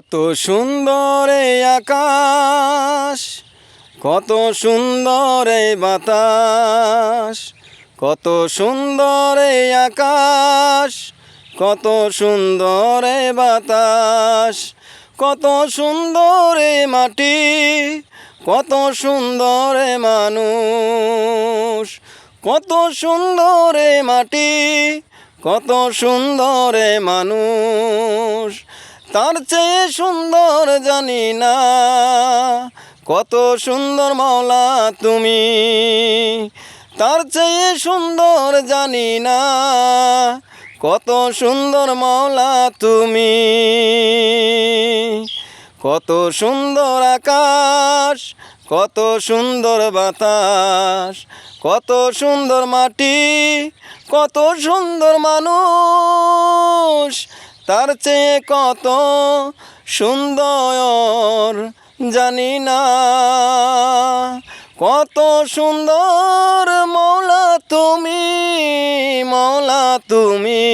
কত সুন্দর এই আকাশ, কত সুন্দর এই বাতাস, কত সুন্দর এই আকাশ, কত সুন্দর এই বাতাস, কত সুন্দর এই মাটি, কত সুন্দর এই মানুষ, কত সুন্দর এই মাটি, কত সুন্দর এই মানুষ। তার চেয়ে সুন্দর জানি না, কত সুন্দর মাওলা তুমি। তার চেয়ে সুন্দর জানি না, কত সুন্দর মাওলা তুমি। কত সুন্দর আকাশ, কত সুন্দর বাতাস, কত সুন্দর মাটি, কত সুন্দর মানুষ। তার চেয়ে কত সুন্দর জানি না, কত সুন্দর মাওলা তুমি, মাওলা তুমি।